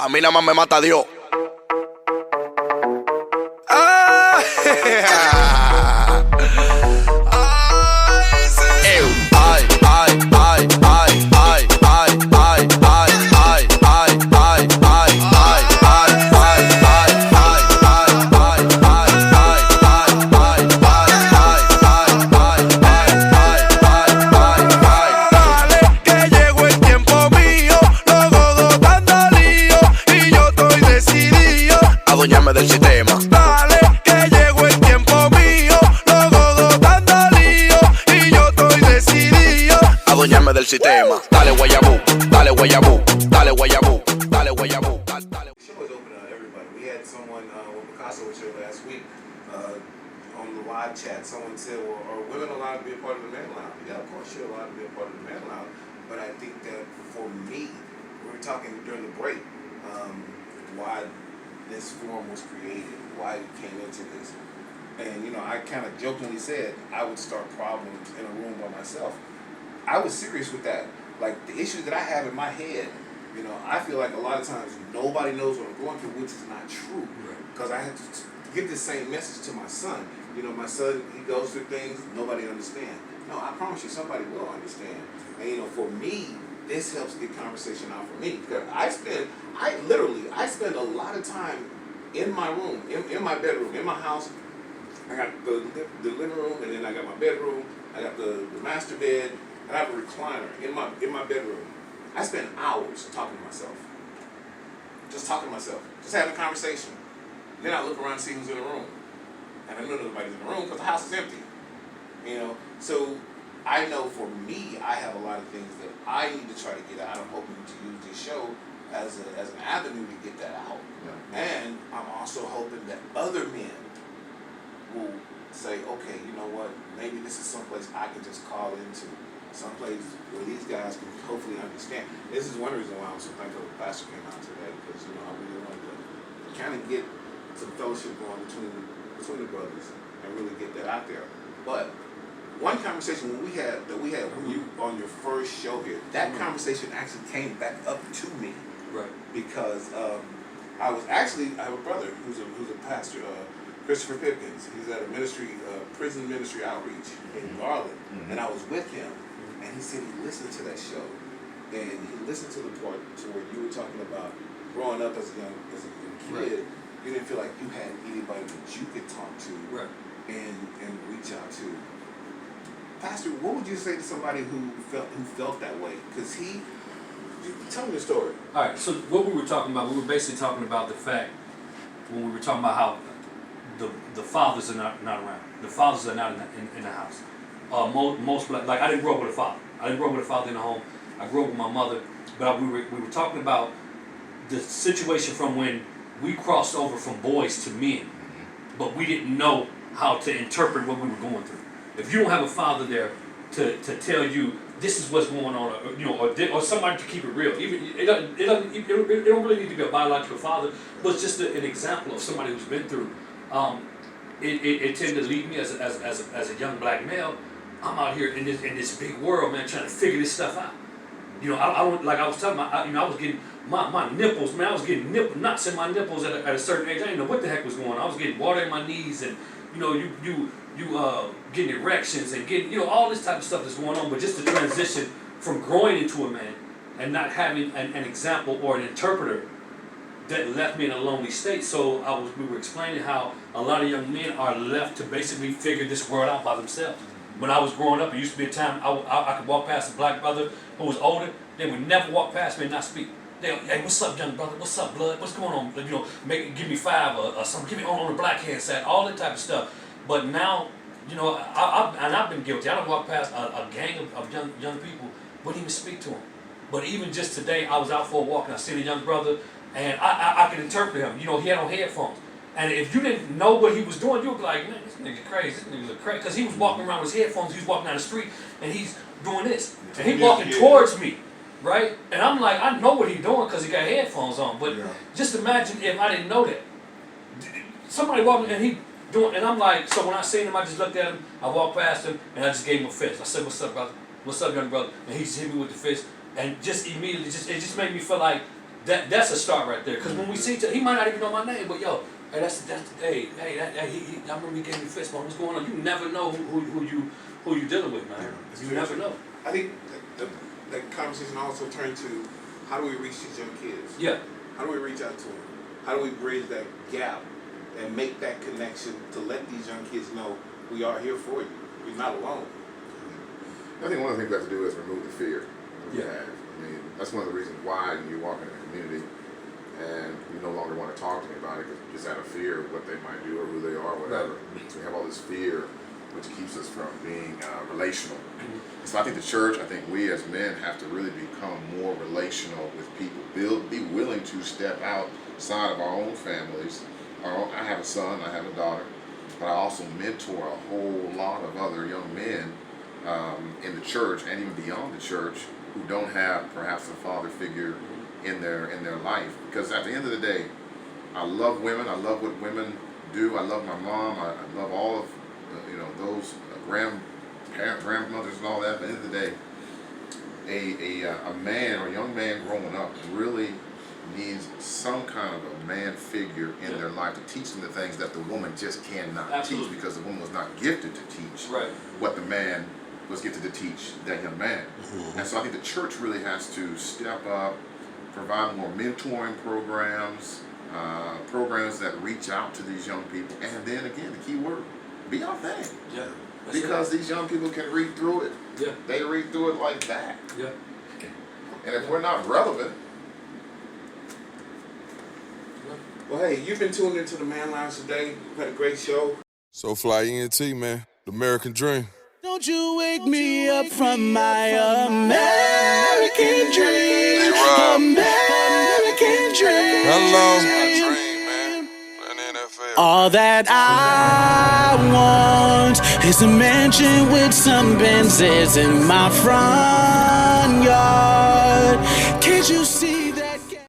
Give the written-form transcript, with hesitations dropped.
A mí nada más me mata Dios. Ah, adueñarme del sistema. Dale, que llegó el tiempo mío. Los godos dando lío y yo estoy decidido. Adueñarme del sistema. Dale guayabú, dale guayabú, dale guayabú, dale guayabú. The show is open to everybody. We had someone, when Picasso was here last week, on the live chat, someone said, well, are women allowed to be a part of the man lounge? Yeah, of course you're allowed to be a part of the man lounge. But I think that for me, we were talking during the break, why this forum was created, why we came into this. And, you know, I kind of jokingly said I would start problems in a room by myself. I was serious with that. Like, the issues that I have in my head, you know, I feel like a lot of times nobody knows what I'm going through, which is not true. Because I have to give the same message to my son. You know, my son, he goes through things nobody understands. No, I promise you somebody will understand. And, you know, for me, this helps get conversation out for me. Because I spend a lot of time in my room, in my bedroom, in my house. I got the living room, and then I got my bedroom. I got the master bed, and I have a recliner in my bedroom. I spend hours talking to myself. Just talking to myself. Just having a conversation. Then I look around and see who's in the room. And I know nobody's in the room because the house is empty. You know? So I know for me, I have a lot of things that I need to try to get out. I'm hoping to use this show as an avenue to get that out. Yeah. And I'm also hoping that other men will say, okay, you know what, maybe this is someplace I can just call into, someplace where these guys can hopefully understand. This is one reason why I'm so thankful the pastor came out today, because, you know, I really wanted to kind of get some fellowship going between the brothers and really get that out there. But one conversation when you on your first show here, that conversation actually came back up to me. Right. Because I have a brother who's a pastor, Christopher Pipkins. He's at a ministry, prison ministry outreach in Garland, and I was with him, and he said he listened to that show, and he listened to the part to where you were talking about growing up as a young kid. Right. You didn't feel like you had anybody that you could talk to, right, and reach out to. Pastor, what would you say to somebody who felt that way? Because tell me the story. All right. So what we were basically talking about the fact when we were talking about how the fathers are not around. The fathers are not in the house. Most like I didn't grow up with a father. I didn't grow up with a father in the home. I grew up with my mother. But we were talking about the situation from when we crossed over from boys to men, but we didn't know how to interpret what we were going through. If you don't have a father there to tell you this is what's going on, or somebody to keep it real, even it don't really need to be a biological father, but it's just an example of somebody who's been through. It tended to lead me as a young black male. I'm out here in this big world, man, trying to figure this stuff out. You know, I don't, like I was telling I was getting my nipples, man. I was getting knots in my nipples at a certain age. I didn't know what the heck was going on. I was getting water in my knees, and you know, you getting erections and getting, you know, all this type of stuff that's going on. But just the transition from growing into a man and not having an example or an interpreter that left me in a lonely state. So we were explaining how a lot of young men are left to basically figure this world out by themselves. When I was growing up, it used to be a time I could walk past a black brother who was older. They would never walk past me and not speak. They, hey, what's up, young brother? What's up, blood? What's going on? You know, give me five or something. Give me on the black hand side. All that type of stuff. But now, you know, I've been guilty. I don't walk past a gang of young people, wouldn't even speak to them. But even just today, I was out for a walk and I seen a young brother, and I could interpret him. You know, he had on headphones. And if you didn't know what he was doing, you would be like, man, this nigga crazy. This nigga look crazy. Because he was walking around with his headphones. He was walking down the street, and he's doing this. And he's walking towards me, right? And I'm like, I know what he's doing because he got headphones on. But just imagine if I didn't know that. Somebody walking, and he doing, and I'm like, so when I seen him, I just looked at him, I walked past him, and I just gave him a fist. I said, what's up, brother? What's up, young brother? And he just hit me with the fist. And just immediately, it just made me feel like That's a start right there. Because when we see, he might not even know my name, but yo, hey, I remember he gave me a fist bump. What's going on? You never know who you dealing with, man. You never know. I think that conversation also turned to how do we reach these young kids? Yeah. How do we reach out to them? How do we bridge that gap and make that connection to let these young kids know we are here for you. We're not alone. I think one of the things we have to do is remove the fear that we have. I mean, that's one of the reasons why you walk in a community and you no longer want to talk to anybody because you just out of fear of what they might do or who they are, whatever. Right. So we have all this fear which keeps us from being relational. Mm-hmm. So I think the church, I think we as men have to really become more relational with people. Be willing to step outside of our own families. I have a son, I have a daughter, but I also mentor a whole lot of other young men in the church and even beyond the church who don't have perhaps a father figure in their life. Because at the end of the day, I love women. I love what women do. I love my mom. I love all of those grandmothers and all that. But at the end of the day, a man or a young man growing up really needs some kind of a man figure in their life to teach them the things that the woman just cannot teach because the woman was not gifted to teach what the man was gifted to teach that young man. Mm-hmm. And so I think the church really has to step up, provide more mentoring programs, programs that reach out to these young people, and then again, the key word, be authentic. Yeah. Because these young people can read through it. Yeah. They read through it like that. Yeah. And if we're not relevant. Well, hey, you've been tuned into the Man Lounge today. We've had a great show. So fly ENT, man. The American dream. Don't you wake me up from my American dream. American dream. Hello. My dream, man. Playing the NFL. All that I want is a mansion with some Benzes in my front.